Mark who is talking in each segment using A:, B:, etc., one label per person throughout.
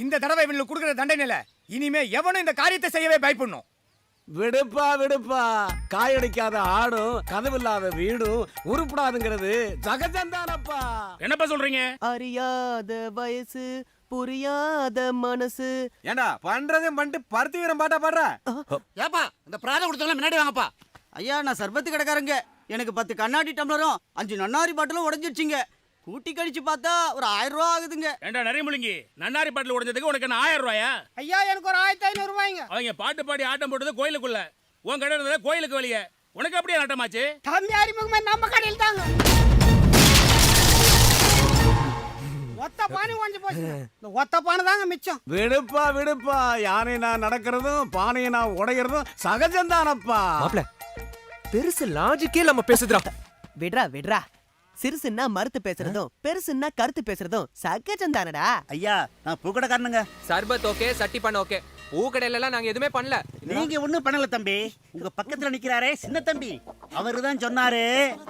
A: இந்த தடவை இவங்களுக்கு கொடுக்குற தண்டனையில இனிமே எவனும் இந்த காரியத்தை செய்யவே பயப்படணும்.
B: விடுப்பா காயடிக்காத ஆடும் கதவில்லாத வீடும் உருப்படாதுங்கிறது சகஜம்தானப்பா.
C: என்னப்பா சொல்றீங்க?
D: அறியாத வயசு புரியாத மனசு.
B: ஏண்டா பண்றதையும் பண்ணிட்டு பருத்தி வீரம் பாட்டா பாடுற?
E: ஏப்பா இந்த பிராத கொடுத்தவங்க முன்னாடி வாங்கப்பா. ஐயா நான் சர்பத்து கடைக்காரங்க. எனக்கு 10 கண்ணாடி டம்ளரும் 5 நன்னாரி பாட்டிலும் உடஞ்சிடுச்சுங்க. கூட்டி கழிச்சு பார்த்தா ஒரு 1000 ரூபா ஆகுதுங்க.
C: ஏண்டா நிறைய முழுங்கி நன்னாரி பாட்டில் உடைஞ்சதுக்கு உனக்கு என்ன 1000 ரூபாயா?
E: ஐயா எனக்கு ஒரு 1500 ரூபாய்ங்க.
C: அவங்க பாட்டு பாடி ஆட்டம் போட்டது கோயிலுக்குள்ள, உன் கடை இருந்தது கோயிலுக்கு வெளியே. உனக்கு அப்படியே நாட்டமாச்சு?
E: தம்பி அறிமுகமே நம்ம கடையில் தாங்க. ஒத்த பானை உடைஞ்சு போச்சு. இந்த ஒத்த பானை தாங்க மிச்சம்.
B: விடுப்பா யானை நான் நடக்கிறதும் பானையை நான் உடைகிறதும் சகஜம்தானப்பா.
F: மாப்ள பெருசு லாஜிக்கே நம்ம பேசுறா.
D: விட்ரா சிறுசுன்னா மறுத்து பேசுறதும் பெருசுன்னா கருத்து பேசுறதும் சகஜம் தானடா.
E: ஐயா நான் பூக்கடைக்காரனுங்க.
F: சர்பத் ஓகே, சட்டி பண்ண ஓகே. பூக்கடையில எல்லாம் நாங்க எதுவுமே பண்ணல.
E: நீங்க ஒண்ணும் பண்ணல தம்பி. உங்க பக்கத்துல நிக்கிறாரே சின்ன தம்பி, அவரு தான் சொன்னாரு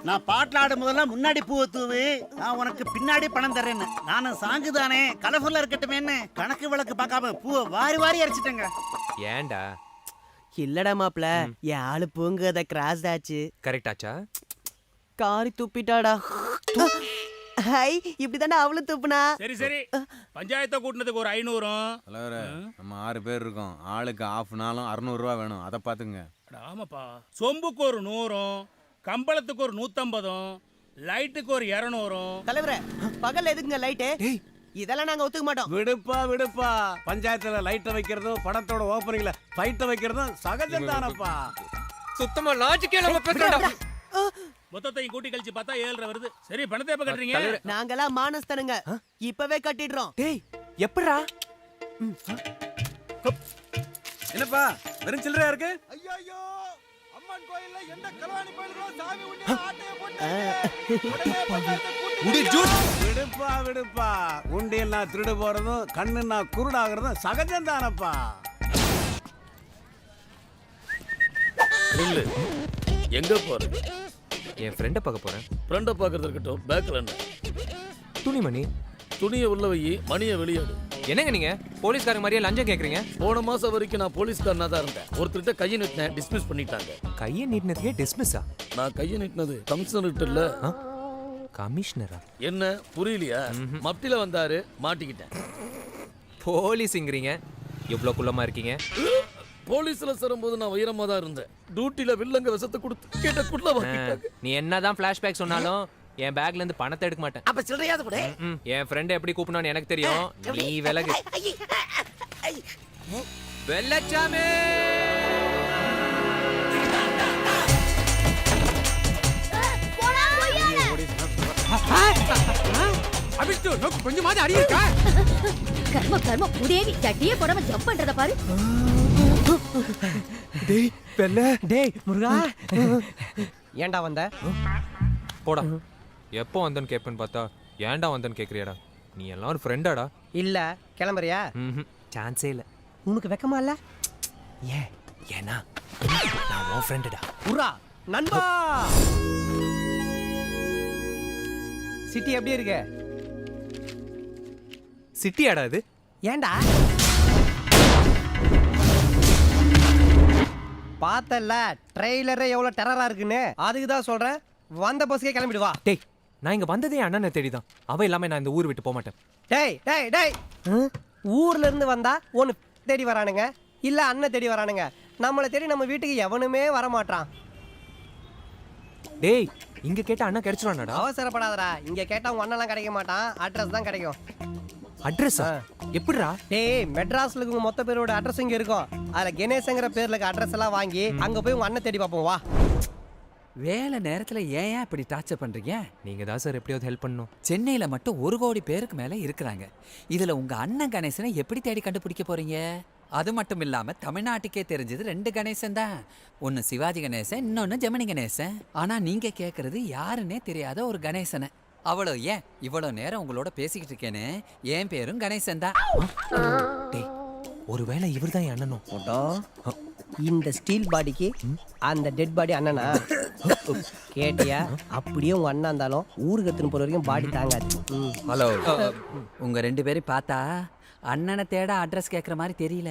E: நான் பாட்டில் ஆடும் போதெல்லாம் முன்னாடி பூவை தூவு, நான் உனக்கு பின்னாடி பணம் தர்றேன்னு. நானும் சாங்கு தானே கலர்ஃபுல்லா இருக்கட்டுமேன்னு கணக்கு விளக்கு பார்க்காம பூவை வாரி அரைச்சிட்டேங்க.
F: ஏன்டா?
D: இல்லடா மாப்ள, என் ஆளு பூங்கத கிராஸ் ஆச்சு.
F: கரெக்ட் ஆச்சா?
D: காரி துப்பிட்டாடா. ஹை இப்படிதானே அவளும் துப்புனா.
C: சரி பஞ்சாயத்தை கூட்டினதுக்கு ஒரு 500.
G: நம்ம 6 பேர் இருக்கோம். ஆளுக்கு ஆஃப் நாளும் 600 ரூபா வேணும். அதை பாத்துங்க.
C: ஆமாப்பா, சொம்புக்கு ஒரு 100, கம்பளத்துக்கு ஒரு 150, லைட்டுக்கு ஒரு 200.
D: தலைவரே பகல் எதுக்குங்க லைட்டு? இதெல்லாம் நாங்க ஒத்துக்க மாட்டோம்.
B: விடுப்பா பஞ்சாயத்துல லைட்ட வைக்கிறதும் படத்தோட ஓப்பனிங்ல ஃபைட்ட வைக்கிறதும் சகஜம்தானப்பா.
F: சுத்தமா லாஜிக்கே நம்ம பேசுறா.
C: மொத்தத்தையும் கூட்டி கழிச்சு பார்த்தா 7.5 வருது. சரி பணத்தை எப்ப கட்டுறீங்க?
D: நாங்கெல்லாம் மானஸ்தனுங்க, இப்பவே கட்டிடுறோம்.
F: டேய் எப்படா?
B: என்னப்பா வெறும் சில்லறையா இருக்கு?
A: ஐயோ அம்மன் கோயில்ல எந்த கல்வாணி கோயிலுக்கு சாமி உண்டியல ஆட்டைய போட்டு
B: விடுப்பா உண்டியல் நான் திருடு போறதும் கண்ணு நான் குருடாகிறதும் சகஜம்தானப்பா.
C: இல்ல எங்க போறது?
F: என் ஃப்ரெண்ட பார்க்க போறேன்.
C: ஃப்ரெண்ட பார்க்கறது இருக்கட்டும், பேக்ல என்ன
F: துணிமணி?
C: துணியை உள்ள வை, மணியை வெளியாடு.
F: என்னங்க நீங்க போலீஸ்காரங்க மாதிரியே லஞ்சம் கேக்குறீங்க?
C: போன மாசம் வரைக்கும் நான் போலீஸ்காரனா தான் இருந்தேன். ஒருத்தர்கிட்ட கையை நீட்டினேன், டிஸ்மிஸ் பண்ணிட்டாங்க.
F: கையை நீட்டினதுக்கே டிஸ்மிஸ்ஸா?
C: நான் கையை நீட்டினது கமிஷனர் இல்ல.
F: கமிஷனரா?
C: என்ன புரியலையா? மப்டில வந்தாரு, மாட்டிக்கிட்டேன்.
F: போலீஸ்ங்கறீங்க, எவ்வளவு குள்ளமா இருக்கீங்க?
C: போலீஸ்ல சேரும்போது நான் உயரமா தான் இருந்தேன். டியூட்டில வில்லங்க விஷத்தை கொடுத்து கேட்ட குள்ள வாங்கிட்டாங்க.
F: நீ என்னதான் ஃபிளாஷ்பேக் சொன்னாலும் என் பேக்ல இருந்து பணத்தை எடுக்க மாட்டேன்.
E: அப்ப சில்லறையாவது கூட.
F: என் ஃப்ரெண்ட் எப்படி கூப்பிடணும்னு எனக்கு தெரியும். நீ விலகு. வெள்ளச்சாமி
A: அபிஷ்டு நோக்கு கொஞ்சமாவது அறிவு இருக்கா?
H: கர்ம உதேவி சட்டியே போடாம ஜம்ப் பண்றத பாரு.
F: டேய் வெள்ள,
D: டேய் முருகா, ஏன்டா வந்த?
F: போடா. எப்போ வந்தன்னு கேட்பேன்னு பார்த்தா ஏன்டா வந்தன்னு கேட்குறியாடா? நீ எல்லாம் ஒரு ஃப்ரெண்டாடா?
D: இல்ல கிளம்புறியா?
F: சான்ஸே இல்லை.
D: உனக்கு வெக்கமா இல்ல?
F: ஏன்னா நான் உன் ஃப்ரெண்டுடா.
D: உரா நண்பா. சிட்டி எப்படி இருக்கு?
F: சிட்டியாடா இது?
D: ஏன்டா பார்த்தல ட்ரெய்லரே எவ்வளவு டெரரா இருக்குன்னு? அதுக்கு தான் சொல்றேன், வந்த பஸ்ஸே கிளம்பிடுவா.
F: டேய் நான் இங்க வந்ததே அண்ணனை தேடிதான். அவ இல்லாம நான் இந்த ஊர் விட்டு போக மாட்டேன்.
D: டேய் ஊர்ல இருந்து வந்தா ஒன்னு தேடி வரானுங்க, இல்ல அண்ணன் தேடி வரானுங்க. நம்மளை தேடி நம்ம வீட்டுக்கு எவனுமே வர மாட்டான்.
F: டேய் இங்க கேட்ட அண்ணன் கிடைச்சிருவானடா?
D: அவசரப்படாதடா, இங்க கேட்டா உங்க அண்ணன்லாம் கிடைக்க மாட்டான், அட்ரஸ் தான் கிடைக்கும்.
F: அட்ரஸா? எப்படிடா?
D: டேய் மெட்ராஸ்ல உங்க மொத்த பேரோட அட்ரஸ் இங்க இருக்கும். அதுல கணேசங்கிற பேர்ல இருக்க அட்ரஸ் எல்லாம் வாங்கி அங்க போய் உங்க அண்ணன் தேடி பார்ப்போம் வா.
I: வேலை நேரத்துல ஏன் இப்படி டார்ச்சர் பண்றீங்க?
F: நீங்க தான் சார் எப்படியாவது ஹெல்ப் பண்ணணும்.
I: சென்னையில மட்டும் 1 கோடி பேருக்கு மேல இருக்கிறாங்க. இதுல உங்க அண்ணன் கணேசனை எப்படி தேடி கண்டுபிடிக்க போறீங்க? அது மட்டும் இல்லாம தமிழ்நாட்டுக்கே தெரிஞ்சது 2 கணேசன் தான். ஒன்னு சிவாஜி கணேசன், இன்னொன்னு ஜெமினி கணேசன். ஆனா நீங்க கேக்குறது யாருன்னே தெரியாத ஒரு கணேசனை. அவ்வளோ ஏன் இவ்வளவு நேரம் உங்களோட பேசிக்கிட்டு இருக்கேன்னு, என் பேரும் கணேசன் தான்.
F: டேய் ஒருவேளை இவர்தான் என் அண்ணனும்.
D: இந்த ஸ்டீல் பாடிக்கு அந்த டெட் பாடி அண்ணனா கேட்டியா? அப்படியே உங்க அண்ணா இருந்தாலும் ஊருக்கு எடுத்துன்னு போற வரைக்கும் பாடி தாங்காது.
F: ஹலோ,
I: உங்க 2 பேரும் பார்த்தா அண்ணனை தேட அட்ரஸ் கேட்குற மாதிரி தெரியல,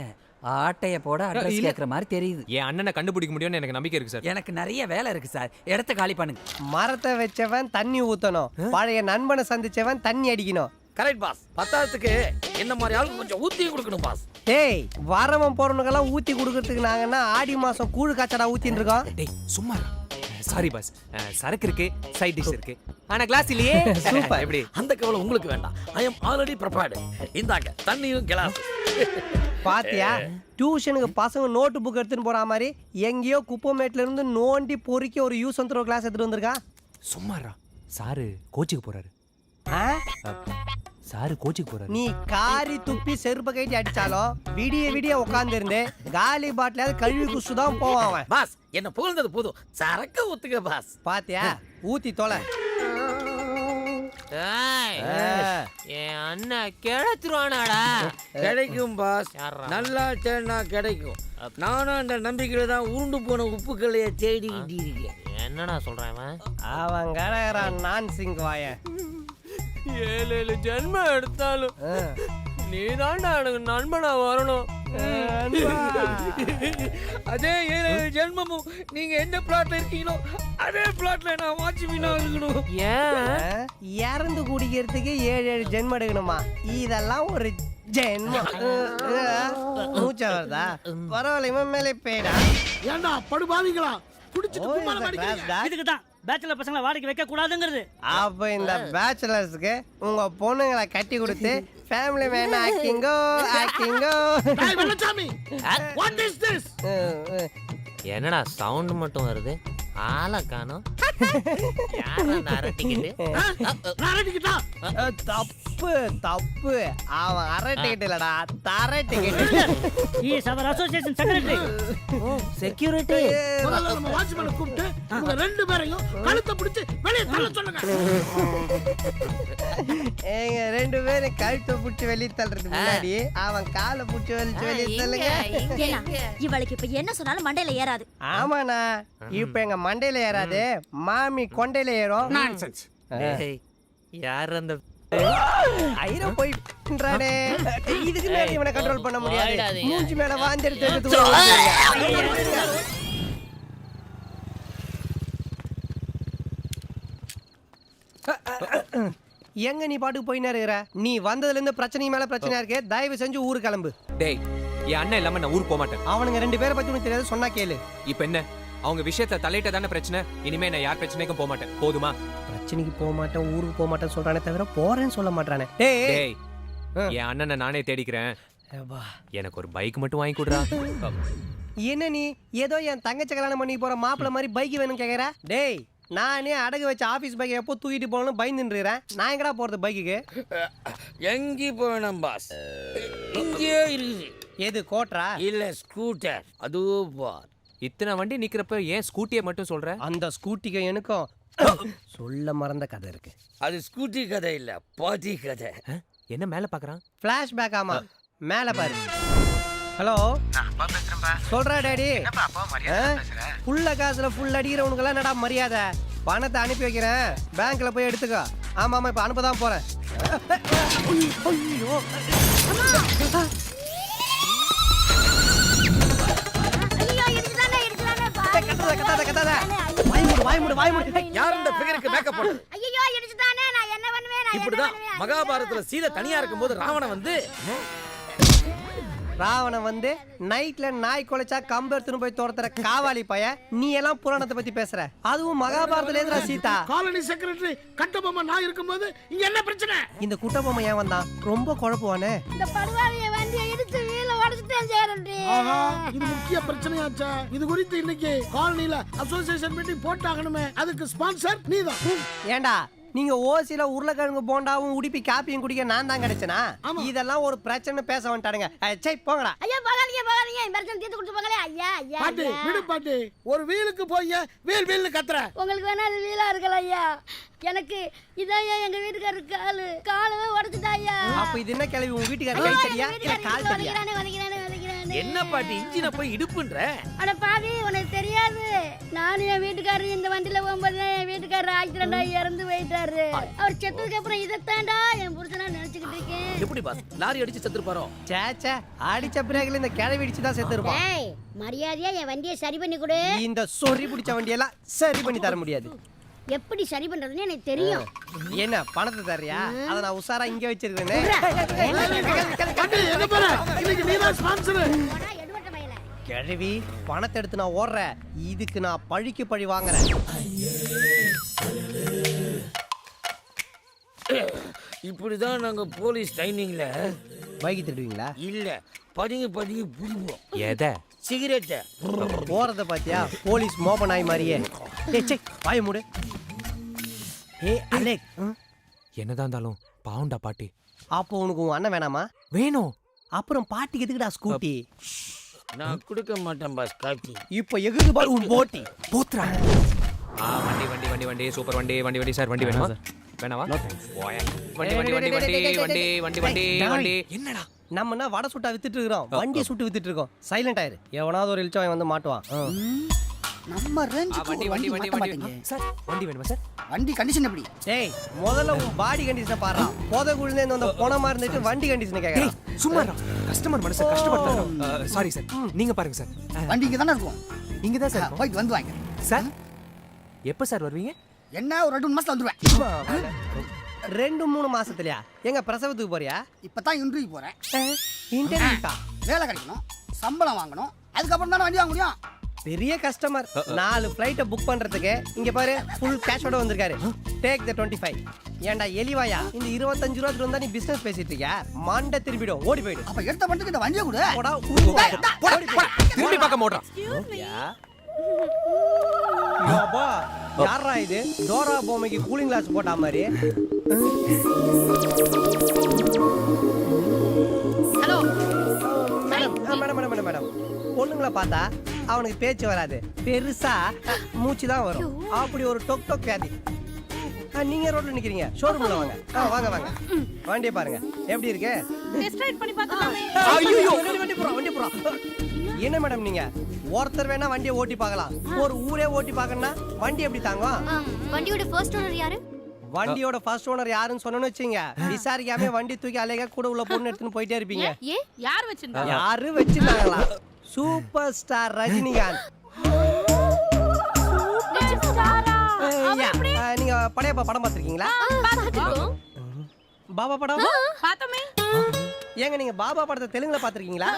I: ஆட்டைய போட அட்ரஸ் கேட்குற மாதிரி தெரியுது.
F: என் அண்ணனை கண்டுபிடிக்க முடியும்னு எனக்கு நம்பிக்கை இருக்கு சார்.
I: எனக்கு நிறைய வேலை இருக்கு சார், இடத்த காலி பண்ணுங்க.
D: மரத்தை வச்சவன் தண்ணி ஊத்தணும், பழைய நண்பனை சந்திச்சவன் தண்ணி அடிக்கணும்.
J: Correct boss. பத்தாவதுக்கு இந்த மாதிரி ஆளுக்கு கொஞ்சம் ஊத்தி கொடுக்கணும் பாஸ்.
D: டேய், வரவன் போறவனுக்கெல்லாம் ஊத்தி கொடுக்கறதுக்கு நாங்கன்னா ஆடி மாசம் கூழு காய்ச்சடா ஊத்தின்னு இருக்கோம்.
F: டேய் சும்மா சாரி பாஸ், சரக்கு இருக்கு, சைட் டிஷ் இருக்கு, ஆனா கிளாஸ் இல்லையே.
D: சூப்பர்.
F: எப்படி?
J: அந்த கவலை உங்களுக்கு வேண்டாம். I am already prepared. இந்தாங்க தண்ணியும் கிளாஸ்.
D: பாத்தியா, டியூஷனுக்கு பசங்க நோட்டு புக் எடுத்துன்னு போற மாதிரி எங்கேயோ குப்பமேட்ல இருந்து நோண்டி பொறுக்கி ஒரு யூஸ் அண்ட் த்ரோ கிளாஸ் எடுத்துட்டு வந்திருக்கா.
F: சும்மாரா சாரு கோச்சுக்கு போறாரு. சாரு கோச்சுக்கு போறாரு.
D: நீ காரி துப்பி செருப்ப கைட்டி அடிச்சாலும் விடிய விடிய உட்கார்ந்து இருந்து காலி பாட்டிலாவது கழுவி குசுதான் போவான் அவன்.
J: பாஸ் என்ன புகழ்ந்தது போதும், சரக்க ஊத்துங்க பாஸ்.
D: பாத்தியா, ஊத்தி தொலை.
K: என் அண்ணன் கிடைச்சிருவானாடா.
J: கிடைக்கும் பாஸ், நல்லா தேடினா கிடைக்கும். நானும் அந்த நம்பிக்கையில தான் உருண்டு போன உப்புக்கல்லைய தேடிக்கிட்டு இருக்கேன்.
K: என்னடா சொல்றான்
D: அவன் கடகறான் நான் சிங் வாயன்.
K: 7 ஜென்மம் எடுத்தாலும் நீதான்டா எனக்கு நண்பனா வரணும்.
J: அதே 7 ஜென்மமும் நீங்க எந்த பிளாட்ல இருக்கீங்களோ அதே பிளாட்ல நான் வாட்ச்மேனா இருக்கணும்.
K: ஏன்
D: இறந்து குடிக்கிறதுக்கு 7 ஜென்மம் எடுக்கணுமா? இதெல்லாம் ஒரு ஜென்மம். மூச்சா வருதா? பரவாயில்ல, இவன் மேலே போயிடா.
A: ஏண்டா படுபாவிங்களா
D: இதுக்கு
J: தான் பேச்சுலர் பசங்களை வாடகை வைக்க கூடாதுங்கிறது.
D: அப்ப இந்த பேச்சுலர்ஸ்க்கு உங்க பொண்ணுங்களை கட்டி கொடுத்து ஃபேமிலி மேன் ஆக்கிங்கோ ஆக்கிங்கோ.
A: What is this?
K: என்னடா சவுண்ட் மட்டும் வருது, ஆளை காணோம்.
D: தப்பு தப்பு, அவன் அரை டிக்கெட் இல்லடா, தரை டிக்கெட்.
J: Association secretary
K: security.
A: நம்ம வாட்ச்மேனை கூப்பிட்டு உங்க ரெண்டு பேரையும் கழுத்தை பிடிச்சு வெளியே தள்ள சொல்லுங்க.
D: எங்க ரெண்டு பேரும் கழுத்தை பிடிச்சி வெளியே தள்ளுறதுக்கு முன்னாடி அவன் காலை பிடிச்சி வெளியே தள்ளுங்க.
H: இவளுக்கு இப்ப என்ன சொன்னாலும் மண்டையில ஏறாது.
D: ஆமாண்ணா, இப்ப எங்க மண்டையில ஏறாது, மாமி கொண்டையில ஏறும்.
K: யார் அந்த
D: ஐரம் போய் பண்றானே, இதுக்கு மேல இவனை கண்ட்ரோல் பண்ண முடியாது. மூஞ்சி மேல வாந்திருத்து எங்க நீ பாட்டுக்கு போயினா இருக்கிற? நீ வந்ததுல இருந்து பிரச்சனை மேல பிரச்சனையா இருக்கு, தயவு செஞ்சு ஊரு கிளம்பு.
F: டேய், என் அண்ணன் இல்லாம நான் ஊருக்கு போக மாட்டேன்.
D: அவனுங்க 2 பேரை பத்தி உனக்கு தெரியாது, சொன்னா கேளு.
F: இப்ப என்ன, அவங்க விஷயத்தை தலையிட்ட தானே பிரச்சனை. இனிமே நான் யார் பிரச்சனைக்கும் போக மாட்டேன், போதுமா?
D: பிரச்சனைக்கு போக மாட்டேன், ஊருக்கு போக மாட்டேன்னு சொல்றானே தவிர போறேன்னு சொல்ல மாட்டானே. டேய்,
F: என் அண்ணனை நானே தேடிக்கிறேன். எனக்கு ஒரு பைக் மட்டும் வாங்கி கொடுறா.
D: என்ன நீ ஏதோ என் தங்கச்சி கல்யாணம் பண்ணி போற மாப்பிள்ள மாதிரி பைக் வேணும் கேக்குற? டேய், நானே அடகு வச்ச ஆபீஸ் பைக் எப்போ தூக்கிட்டு போகணும்னு பயந்துன்றேன். நான் எங்கடா போறது பைக்குக்கு?
J: எங்கி போவேணும் பாஸ், இங்கே இருக்குது.
D: எது கோட்ரா
J: இல்ல ஸ்கூட்டர்? அதுவும் பார்.
F: இத்தனை வண்டி நிக்கிறப்ப ஏன் ஸ்கூட்டியை மட்டும் சொல்ற?
D: அந்த ஸ்கூட்டிக்கு எனக்கும் சொல்ல மறந்த கதை இருக்கு.
J: அது ஸ்கூட்டி கதை இல்ல, பாட்டி கதை.
F: என்ன மேல பாக்குறான்?
D: பிளாஷ்பேக். ஆமா, மேல பாரு. ஹலோ, சொல்றா டாடி. ஃபுல்ல காசுல ஃபுல் அடிக்கிறவனுக்கெல்லாம் என்னடா மரியாதை? பணத்தை அனுப்பி வைக்கிறேன், பேங்க்ல போய் எடுத்துக்கோ. ஆமா ஆமா, இப்ப அனுப்பதான் போறேன். ஐயோ,
J: யார் இந்த ஃபிகருக்கு மேக்கப் போடு? இப்படிதான் மகாபாரதத்துல சீதை தனியா இருக்கும்போது
D: ராவணன் வந்து நைட்ல நாய் கொலைச்சா கம்பு எடுத்துன்னு போய் தோர்த்துற காவாலி பைய. நீ எல்லாம் புராணத்தை பத்தி பேசுற, அதுவும் மகாபாரதத்துல எதுரா சீதா?
A: காலனி செக்ரட்டரி கட்டபொம்மை நான் இருக்கும்போது இங்க என்ன பிரச்சனை?
D: இந்த குட்டபொம்மை ஏன் வந்தான்? ரொம்ப குழப்புவானே.
H: இந்த படுவாவிய வண்டியை இடிச்சு வீல உடைச்சிட்டேன் சேரண்டி.
A: ஆஹா, இது முக்கிய பிரச்சனையாச்சா? இது குறித்து இன்னைக்கு காலனில அசோசியேஷன் மீட்டிங் போட்டாகணுமே, அதுக்கு ஸ்பான்சர் நீதான்.
D: ஏண்டா, நீங்க ஓசில உருளைக்கிழங்கு போண்டாவும் உடுப்பி காப்பியும் குடிக்க நான் தான் கிடைச்சனா? இதெல்லாம் ஒரு பிரச்சனை பேச வந்துட்டானுங்க. சரி போங்கடா.
H: ஐயா போகாதீங்க போகாதீங்க, பிரச்சனை தீர்த்து கொடுத்து போங்களே. ஐயா ஐயா
A: பாட்டி விடு பாட்டி, ஒரு வீலுக்கு போய் வீல் வீல்னு கத்துற.
H: உங்களுக்கு வேணா அது வீலா இருக்கல ஐயா, எனக்கு இதான் எங்க வீட்டுக்காரரு காலவே உடைச்சிட்டா ஐயா.
D: அப்ப இது என்ன கிளவி? உங்க வீட்டுக்காரர் கை தெரியா இல்ல கால் தெரியா?
J: என்ன பாட்டி இன்ஜினை போய் இடுப்புன்ற?
H: அட பாவி, உனக்கு தெரியாது. நானும் என் வீட்டுக்காரர் இந்த வண்டியில போகும்போது என் வீட்டுக்காரர் ஆக்சிடென்ட் ஆகி இறந்து போயிட்டாரு. அவர் செத்ததுக்கு அப்புறம் இதைத்தாண்டா என் புருஷனா நினைச்சுக்கிட்டு இருக்கேன்.
J: எப்படி பாஸ் லாரி அடிச்சு செத்துருப்பாரோ?
D: சேச்சே, அடிச்ச பிரேக்ல இந்த கிழவி அடிச்சு தான் செத்துருப்பான்.
H: ஏய், மரியாதையா என் வண்டியை சரி பண்ணி கொடு.
D: இந்த சொறி பிடிச்ச வண்டியெல்லாம் சரி பண்ணி தர முடியாது.
H: எப்படி சரி பண்றதுன்னு எனக்கு தெரியும்.
D: என்ன பணத்தை தர்றியா? அத நான் உசாரா இங்க வச்சிருக்கேனே.
A: எங்க போற? இன்னைக்கு நீதான் ஸ்பான்சர்.
H: போடா, எடுபட்ட மயில.
D: கிழவி, பணத்தை எடுத்து நான் ஓடுறேன். இதுக்கு நான் பழிக்கு பழி வாங்குறேன்.
J: இப்படிதான் நாங்க போலீஸ் ட்ரைனிங்ல
D: பைக்கு திடுவீங்களா?
J: இல்ல பதுங்கி புரிவோம்.
F: எதை?
J: சிகரெட்டை.
D: போறத பாத்தியா? போலீஸ் மோப நாய் மாதிரியே. டேய் சே, வாய மூடு. ஏய் அலெக்,
F: என்னதான் இருந்தாலும் பாவுண்டா பாட்டி.
D: அப்போ உனக்கு உன் அண்ணன் வேணாமா?
F: வேணும்.
D: அப்புறம் பாட்டிக்கு எதுக்குடா ஸ்கூட்டி?
J: நான் கொடுக்க மாட்டேன் பாஸ் காக்கி.
D: இப்போ எகுது பாரு உன் போட்டி.
F: போத்ரா. வண்டி வண்டி வண்டி வண்டி சூப்பர் வண்டி வண்டி வண்டி சார் வண்டி வேணுமா? வேணாவா? ஓய. வண்டி வண்டி வண்டி வண்டி வண்டி வண்டி வண்டி வண்டி. என்னடா?
D: நம்ம என்ன வடை சுட்டா வித்துட்டு இருக்கோம், வண்டியை சுட்டு வித்துட்டு இருக்கோம். சைலண்ட் ஆயிரு. எவனாவது ஒரு இழுச்சவன் வந்து மாட்டுவான்.
E: நம்ம ரேஞ்சுக்கு
F: வண்டி வண்டி வண்டி வண்டி சார் வண்டி வேணுமா சார்?
E: வண்டி கண்டிஷன் எப்படி?
D: டேய், முதல்ல உன் பாடி கண்டிஷனை பாறா. போத குழுந்தே இந்த போனமா இருந்துட்டு வண்டி கண்டிஷனை கேக்குறா.
F: சும்மா கஸ்டமர் மனசை கஷ்டப்படுத்தாரு. சாரி சார், நீங்க பாருங்க சார்.
E: வண்டி இங்க தானே இருக்கும்.
F: இங்க தான் சார்.
E: போயிட்டு வந்து வாங்க
F: சார். எப்ப சார் வருவீங்க?
E: என்ன ஒரு 2 மாசத்துல வந்துருவேன்.
D: 2-3 மாசத்துலயா? எங்க பிரசவத்துக்கு போறியா?
E: இப்பதான் இன்டர்வியூ போறேன்.
D: இன்டர்வியூக்கா?
E: வேலை கிடைக்கணும், சம்பளம் வாங்கணும், அதுக்கப்புறம் தானே வண்டி வாங்க முடியும்.
D: பெரிய கஸ்டமர். 4 ஃப்ளைட்டை புக் பண்றதுக்கு இங்க பாரு ஃபுல் கேஷோட வந்திருக்காரு. Take the 25. ஏன்டா எலிவாயா, இந்த 25 ரூபா இருந்தா நீ பிசினஸ் பேசிட்டு இருக்கியா? மண்டை திரும்பிடும், ஓடி போயிடு.
E: அப்ப எடுத்த மட்டும் இந்த வண்டியை கொடு.
D: போடா ஊருவாயா. ஓடி போடா.
F: திரும்பி பார்க்க மாட்டான்.
D: பாபா, யாரா இது? டோரா பொம்மைக்கு கூலிங் கிளாஸ் போட்டா மாதிரி.
H: Hello
D: madam madam madam madam, பொண்ணுங்களை பார்த்தா அவனுக்கு பேச்சு வராது, பெருசா மூச்சு தான் வரும். அப்படி ஒரு டொக் டொக் வியாதி. நீங்க ரோட்ல நிக்கிறீங்க, ஷோரூம்ல வாங்க. வாங்க வாங்க, வண்டியை பாருங்க எப்படி இருக்கு.
H: டெஸ்ட் ரைட் பண்ணி பார்க்கலாமே.
D: ஐயோ, வண்டி போறோம் வண்டி போறோம். என்ன மேடம் நீங்க ஒருத்தர் வேணா வண்டியை ஓட்டி பார்க்கலாம், ஒரு ஊரே ஓட்டி பார்க்கணும்னா வண்டி எப்படி தாங்கும்?
H: வண்டியோட ஃபர்ஸ்ட் ஓனர் யாரு?
D: வண்டியோட ஃபர்ஸ்ட் ஓனர் யாருன்னு சொன்னோன்னு வச்சுங்க, விசாரிக்காம வண்டி தூக்கி அலைக கூட உள்ள பொண்ணு எடுத்துன்னு போயிட்டே இருப்பீங்க.
H: ஏ யார் வச்சிருந்தா?
D: யாரு வச்சிருந்தாங்களா? Super star Rajinikanth. நீங்க படையப்பா படம் பார்த்திருக்கீங்களா? பாபா படம்
H: பார்த்தோமே.
D: ஏங்க நீங்க பாபா படத்தை தெலுங்குல பார்த்திருக்கீங்களா?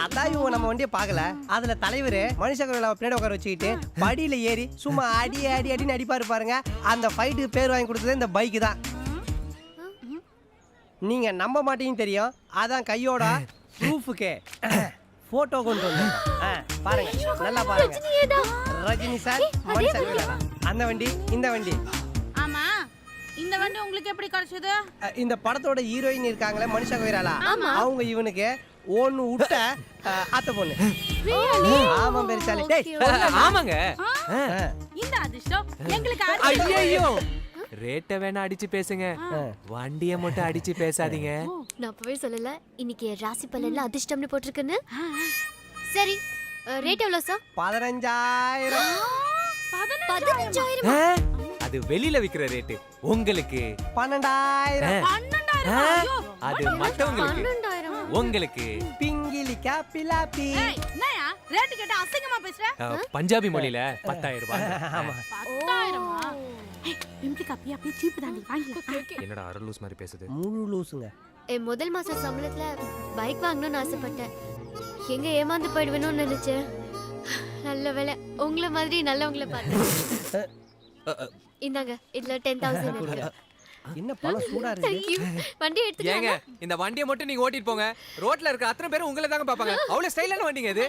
D: அதான் இவங்க நம்ம வண்டியை பார்க்கல. அதுல தலைவர் மனுஷங்களை பின்னாடி உட்கார வச்சுக்கிட்டு படியில ஏறி சும்மா அடி அடி அடின்னு அடிப்பாரு பாருங்க. அந்த ஃபைட்டுக்கு பேர் வாங்கி கொடுத்தது இந்த பைக்கு தான். நீங்க நம்ப மாட்டீங்கன்னு தெரியும், அதான் கையோட ப்ரூஃபுக்கு போட்டோ கொண்டு வந்து பாருங்க, நல்லா பாருங்க. ரஜினி சார், மனுஷன். அந்த வண்டி இந்த வண்டி.
H: ஆமா, இந்த வண்டி உங்களுக்கு எப்படி கிடைச்சது?
D: இந்த படத்தோட ஹீரோயின் இருக்காங்களே மனுஷா கொய்ராலா, அவங்க இவனுக்கு ஒன்னு விட்ட அத்தை பொண்ணு. ஆமா பெருசாலி.
F: ஆமாங்க.
H: இந்த அதிர்ஷ்டம் எங்களுக்கு.
F: ஐயோ, ரேட்டை வேணா அடிச்சு பேசுங்க, வண்டியை மட்டும் அடிச்சு பேசாதீங்க.
H: நான் அப்பவே சொல்லல இன்னைக்கு ராசி பலன்ல அதிர்ஷ்டம்னு போட்டிருக்குன்னு. சரி, ரேட் எவ்வளவு சார்?
D: 15,000.
H: 15,000?
F: அது வெளியில விக்கிற ரேட்டு, உங்களுக்கு
D: 12,000.
F: அது மத்தவங்களுக்கு, உங்களுக்கு
D: பிங்கிலிக்கா பிலாப்பி.
H: என்னயா ரேட் கேட்டா அசிங்கமா பேசுற?
F: பஞ்சாபி மொழியில 10,000 ரூபாய்.
D: ஆமா.
H: 10,000-ஆ? இம்ப்ளி காப்பி அப்படியே சீப் தாண்டி வாங்கிக்கலாம்.
F: என்னடா அரலூஸ் மாதிரி பேசுது?
D: முழு லூசுங்க.
H: என் முதல் மாச சம்பளத்துல பைக் வாங்கணும்னு ஆசைப்பட்டேன். எங்க ஏமாந்து போயிடுவேணும்னு நினைச்சேன். நல்ல வேளை உங்களை மாதிரி நல்லவங்களை பார்த்தேன். இந்தாங்க, இதுல 10,000 இருக்கு.
D: என்ன பணம் சூடா இருக்கு.
H: Thank you. வண்டி
F: ஏங்க,
H: எடுத்துக்கங்க.
F: இந்த வண்டியை மட்டும் நீங்க ஓட்டிட்டு போங்க, ரோட்ல இருக்க அத்தனை பேரும் உங்களை தாங்க பாப்பாங்க. அவ்வளவு ஸ்டைலான வண்டிங்க இது.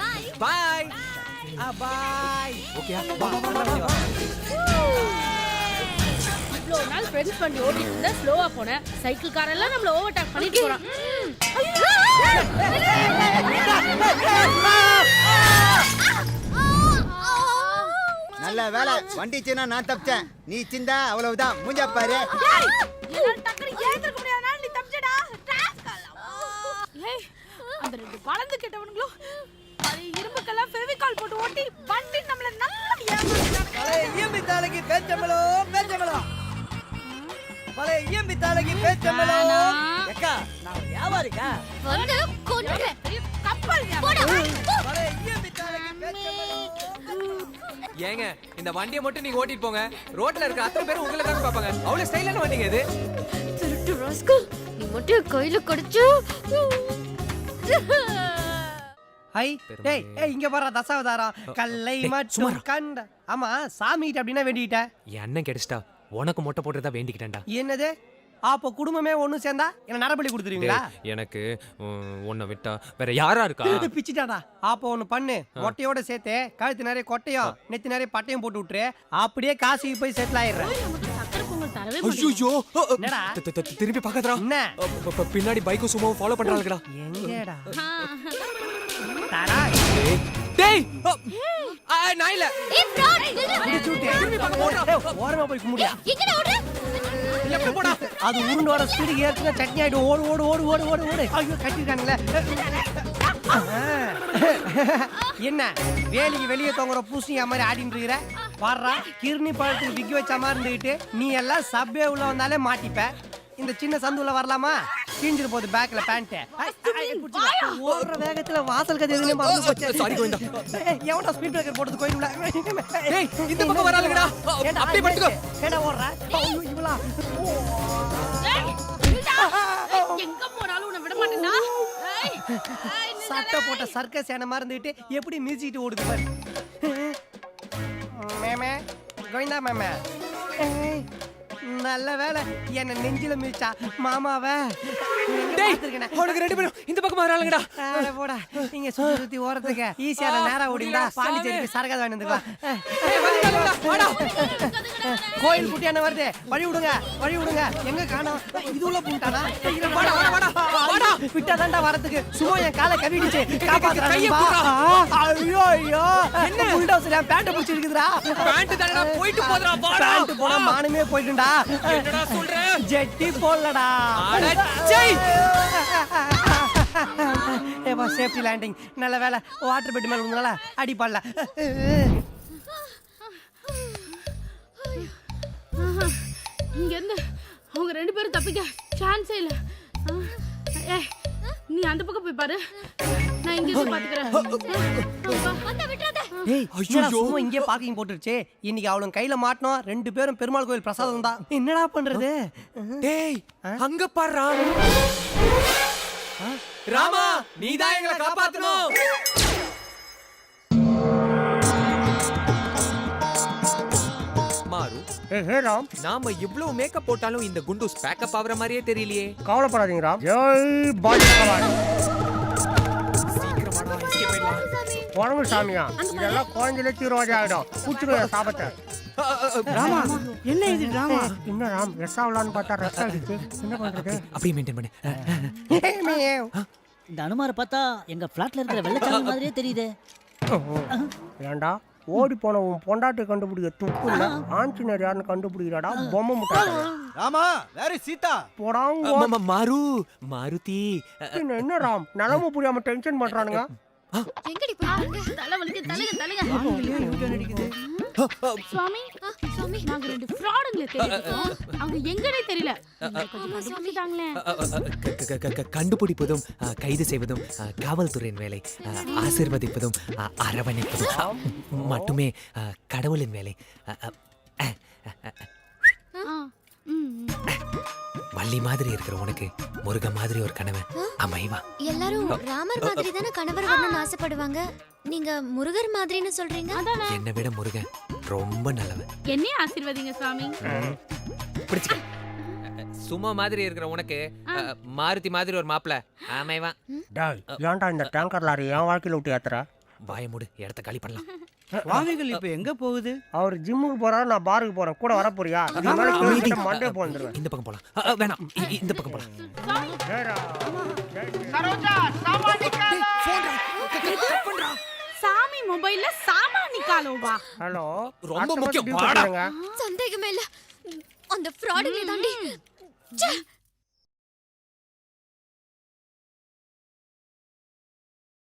H: Bye.
F: பாய்.
D: பாய்.
F: ஓகே,
H: இவ்வளோ நாள் ஃப்ரெண்ட்ஸ் பண்ணி ஓட்டிட்டு இருந்தா ஸ்லோவா போனேன். சைக்கிள் காரெல்லாம் நம்மள ஓவர்டேக் பண்ணிட்டு போறான்.
E: நல்ல வேலை, வண்டி சின்ன நான் தப்பிச்சேன், நீ சிந்தா அவ்வளவுதான். மூஞ்ச பாரு.
L: அந்த ரெண்டு வளர்ந்து கெட்டவனுங்களும் அது இரும்புக்கெல்லாம் ஃபெவிகால் போட்டு ஓட்டி வண்டி நம்மள நல்லா ஏமாத்திட்டானுங்க.
D: இஎம்பி தாலகி பேச்சமலோ பேச்சமலோ பலே இஎம்பி தாலகி பேச்சமலோ
J: அக்கா நான் வியாபாரிக்கா
H: வந்து கொன்னுறேன்.
L: கப்பல்
H: போடா.
D: பலே இஎம்பி தாலகி பேச்சமலோ
F: ஏங்க இந்த வண்டியை மட்டும் நீங்க ஓட்டிட்டு போங்க. ரோட்ல இருக்க அத்தனை பேரும் உங்களை தான் பாப்பாங்க. அவ்வளவு ஸ்டைலான வண்டிங்க இது.
H: திருட்டு ராஸ்கல், நீ மட்டும் கையில கடிச்சு.
D: ஹை டேய் ஏய் இங்க பாரு தசாவதாரம் கல்லை மற்றும் கண்ட ஆமா சாமி கிட்ட அப்படினா வேண்டிட்ட
F: என் அண்ணன் கிடைச்சிட்டா உனக்கு மொட்டை போட்டுறதா வேண்டிக்கிட்டேன்டா.
D: என்னது அப்போ குடும்பமே ஒண்ணு சேர்ந்தா என்ன நரபலி கொடுத்துருவீங்களா?
F: எனக்கு உன்னை விட்டா வேற யாரா இருக்கா?
D: பிச்சிட்டாடா. அப்போ ஒண்ணு பண்ணு, மொட்டையோட சேர்த்து கழுத்து நிறைய கொட்டையும் நெத்தி நிறைய பட்டையும் போட்டு விட்டுரு. அப்படியே காசிக்கு போய் செட்டில் ஆயிடுறேன்.
L: சக்கரை பொங்கல் தரவே
F: ஐயோ
D: என்னடா
F: திரும்பி பார்க்கறா.
D: என்ன
F: பின்னாடி பைக்கும் சும்மா ஃபாலோ பண்றாங்கடா.
D: எங்கடா தாரா
F: டேய் நான் இல்ல.
H: ஏய் ஃப்ராட்,
D: ஓரமா போய் கும்பிடியா?
H: எங்கடா ஓடுற?
D: இல்ல போடா. அது உருண்டு வர ஸ்பீடுக்கு ஏற்கனவே சட்னி ஆயிடும். ஓடு ஓடு ஓடு ஓடு ஓடு ஓடு. ஐயோ கட்டிட்டாங்களே. என்ன வேலிக்கு வெளியே தொங்குற பூசணியா மாதிரி ஆடிட்டு இருக்கிற? பாடுறா கிர்னி பழத்துக்கு விக்கி வச்ச மாதிரி இருந்துகிட்டு நீ எல்லாம் சப்பே உள்ள வந்தாலே மாட்டிப்ப. இந்த சின்ன சந்துல வரலாமா? கீஞ்சிரு போகுது பேக்ல பேண்ட். ஓடுற வேகத்துல வாசல் கதை எதுலயும் மறந்து போச்சு.
F: சாரி கோவிந்தா.
D: எவன்டா ஸ்பீட் பிரேக்கர் போடுறது கோயிலுல?
F: டேய் இந்த பக்கம் வராதடா. அப்படியே படுத்துக்கோ.
D: ஏடா ஓடுற? ஐயோ இவளா.
L: எங்க போறாலும் உன்னை விட மாட்டேன்டா. ஏய்
D: சட்டை போட்ட சர்க்கஸ் ஏன மாதிரி இருந்துட்டு எப்படி மியூசிக்கிட்டு ஓடுது பாரு. மேமே கோவிந்தா மேமே. நல்ல வேலை என்ன நெஞ்சில மிதிச்சா மாமாவை.
F: டேய் அவனுக்கு ரெண்டு பேரும் இந்த பக்கம் வராங்கடா.
D: போடா நீங்க சுத்தி சுத்தி ஓரத்துக்கு ஈஸியா நேரா ஓடிந்தா பாண்டிச்சேரி சரகாத வாங்கி வந்துக்கலாம். கோயில் குட்டி என்ன வருது? வழி விடுங்க வழி விடுங்க. எங்க காணோம்? இது உள்ள பூண்டானா? விட்டாதான்டா வரதுக்கு. சும்மா என் காலை கவிடுச்சு காப்பாத்துறாங்க. ஐயோ ஐயோ என்ன புல்டோசர் என் பேண்ட பிடிச்சி இருக்குதுடா.
F: பேண்ட் தடடா போயிட்டு போறா.
D: பேண்ட் போனா மானமே போயிடுடா.
F: என்னடா சொல்ற?
D: ஜெட்டி போடலடா.
F: அடச்சை.
D: ஏவா சேஃப்டி லேண்டிங். நல்ல வேளை வாட்டர் பெட் மேல விழுந்தனால அடி படல.
L: இங்க இருந்து அவங்க ரெண்டு பேரும் தப்பிக்க சான்ஸே இல்ல. ஏய் நீ அந்த பக்கம் போய் பாரு, நான் இங்க இருந்து பாத்துக்கறேன்.
H: வந்த விட்டுறாத.
D: டேய் ஐயோ சும்மா இங்கே பார்க்கிங் போட்டுருச்சு. இன்னைக்கு அவளும் கையில மாட்டணும். ரெண்டு பேரும் பெருமாள் கோயில் பிரசாதம் தான். என்னடா பண்றது?
F: டேய் அங்க பாருடா. ராமா நீதான் எங்களை காப்பாத்தணும். மாரு
D: ஹே ராம்,
F: நாம இவ்ளோ மேக்கப் போட்டாலும் இந்த குண்டூஸ் பேக்கப் ஆவற மாதிரியே தெரியலையே.
D: கவலைப்படாதீங்க ராம். ஜெய் பாஜகவான்.
F: சீக்கிரமாடா எஸ்கேப் ஆயிடலாம்.
D: போறங்க சாமியா, இதெல்லாம் குழந்தையில தீரோஜா ஆயிடும். குச்சுருங்க சாபத்தை.
J: ராமா என்ன இது ராமா?
D: என்ன ராம் ரெஸ்டாவலான்னு பார்த்தா ரெஸ்ட் ஆகிடுச்சு. என்ன பண்றது?
F: அப்படியே மெயின்டைன் பண்ணு.
J: இந்த அனுமாரை பார்த்தா எங்க பிளாட்ல இருக்கிற வெள்ளச்சாமி மாதிரியே தெரியுதே.
D: ஏண்டா ஓடி போன உன் பொண்டாட்டி கண்டுபிடிக்க துப்பு இல்ல. ஆஞ்சநேயர் யாருன்னு கண்டுபிடிக்கிறாடா பொம்மை முட்டை.
B: ராமா வேற சீதா
D: போடாங்க.
F: மாரு மாருதி.
D: என்ன ராம் நிலம புரியாம டென்ஷன் பண்றானுங்க.
H: எங்கடி போறாங்க?
L: தலை வலிக்கு தலங்க. சுவாமி
H: சுவாமி
L: நாங்க ரெண்டு ஃப்ராடுங்களே தெரியும். அவங்க எங்கனே தெரியல. சொல்லிட்டாங்களே.
F: கண்டுபிடிப்பதும் கைது செய்வதும் காவல்துறையின் வேலை. ஆசீர்வதிப்பதும் அரவணைப்பதும் மட்டுமே கடவுளின் வேலை. வள்ளி மாதிரி இருக்கிற உனக்கு முருகன் மாதிரி ஒரு கணவன் அமைவா.
H: எல்லாரும் ராமர் மாதிரி தானே கணவர் வரணும்னு ஆசைப்படுவாங்க. நீங்க முருகர் மாதிரின்னு சொல்றீங்க.
F: என்னை விட முருகன் ரொம்ப நல்லவன்.
L: என்னைய ஆசீர்வதிங்க சுவாமி.
F: பிடிச்சுக்க. சும்மா மாதிரி இருக்கிற உனக்கு மாருதி மாதிரி ஒரு மாப்பிள அமைவா.
D: டேய் ஏன்டா இந்த டேங்கர் லாரி என் வாழ்க்கையில விட்டு ஏத்துற?
F: வாய மூடு, இடத்த காலி பண்ணலாம்.
J: வாமிகள் இப்ப எங்க போகுது?
D: அவர் ஜிம்முக்கு போறாரு, நான் பாருக்கு போறேன். கூட வர போறியா? மண்டே போந்துருவேன்.
F: இந்த பக்கம் போலாம். வேணாம் இந்த பக்கம் போலாம்.
L: சாமி மொபைல்ல சாமானி காலோவா?
D: ஹலோ
F: ரொம்ப முக்கியம்.
H: சந்தேகமே இல்ல அந்த ஃப்ராடுங்களை தாண்டி